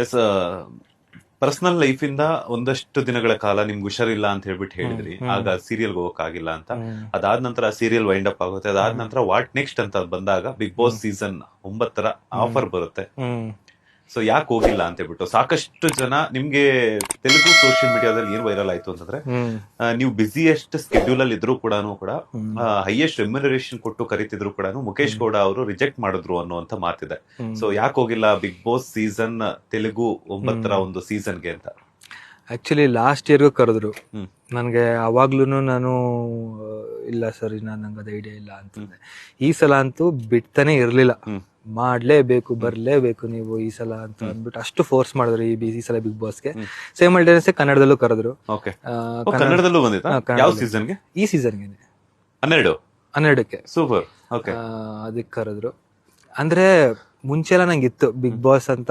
S, personal life ಇಂದ ಒಂದಷ್ಟು ದಿನಗಳ ಕಾಲ ನಿಮ್ಗೆ ಹುಷಾರಿಲ್ಲ ಅಂತ ಹೇಳ್ಬಿಟ್ಟು ಹೇಳಿದ್ರಿ, ಆಗ ಸೀರಿಯಲ್ ಹೋಗಕ್ ಆಗಿಲ್ಲ ಅಂತ. ಅದಾದ ನಂತರ ಸೀರಿಯಲ್ ವೈಂಡ್ ಅಪ್ ಆಗುತ್ತೆ. ಅದಾದ ನಂತರ ವಾಟ್ ನೆಕ್ಸ್ಟ್ ಅಂತ ಬಂದಾಗ ಬಿಗ್ ಬಾಸ್ ಸೀಸನ್ 9 ಆಫರ್ ಬರುತ್ತೆ. ಸೊ ಯಾಕೆ ಹೋಗಿಲ್ಲ ಅಂತ ಹೇಳ್ಬಿಟ್ಟು ಸಾಕಷ್ಟು ಜನ ನಿಮ್ಗೆ ತೆಲುಗು ಸೋಷಿಯಲ್ ಮೀಡಿಯಾದಲ್ಲಿ ಏನ್ ವೈರಲ್ ಆಯ್ತು ಅಂತಂದ್ರೆ, ನೀವು ಬಿಸಿಯೆಸ್ಟ್ ಸ್ಕೆಡ್ಯೂಲ್ ಅಲ್ಲಿ ಇದ್ರು ಕೂಡ ಹೈಯೆಸ್ಟ್ ರೆಮ್ಯುನರೇಷನ್ ಕೊಟ್ಟು ಕರಿತಿದ್ರು ಕೂಡ ಮುಖೇಶ್ ಗೌಡ ಅವರು ರಿಜೆಕ್ಟ್ ಮಾಡಿದ್ರು ಅನ್ನುವಂತ ಮಾತಿದೆ. ಸೊ ಯಾಕೆ ಹೋಗಿಲ್ಲ ಬಿಗ್ ಬಾಸ್ ಸೀಸನ್ ತೆಲುಗು 9 ಒಂದು ಸೀಸನ್ಗೆ ಅಂತ? ಆಕ್ಚುಲಿ ಲಾಸ್ಟ್ ಇಯರ್ಗೂ ಕರೆದ್ರು ನನಗೆ. ಅವಾಗ್ಲೂ ನಾನು ಇಲ್ಲ ಸರ್, ನಂಗೆ ಅದು ಐಡಿಯಾ ಇಲ್ಲ ಅಂತಂದೆ. ಈ ಸಲ ಅಂತೂ ಬಿಡ್ತಾನೆ ಇರ್ಲಿಲ್ಲ, ಮಾಡ್ಲೇಬೇಕು, ಬರ್ಲೇಬೇಕು ನೀವು ಈ ಸಲ ಅಂತ ಅಂದ್ಬಿಟ್ಟು ಅಷ್ಟು ಫೋರ್ಸ್ ಮಾಡಿದ್ರು ಈ ಸಲ ಬಿಗ್ ಬಾಸ್ಗೆ. ಸೈಮಲ್ಟೇನಿಯಸ್ ಕನ್ನಡದಲ್ಲೂ ಕರೆದ್ರು. ಕನ್ನಡದಲ್ಲೂ ಬಂದಿತ್ತಾ? ಯಾವ ಸೀಸನ್ಗೆ? ಈ ಸೀಸನ್ಗೆ 12ಕ್ಕೆ. ಸೂಪರ್. ಅದಕ್ಕೆ ಕರೆದ್ರು. ಅಂದ್ರೆ ಮುಂಚೆ ಎಲ್ಲ ನಂಗೆ ಇತ್ತು ಬಿಗ್ ಬಾಸ್ ಅಂತ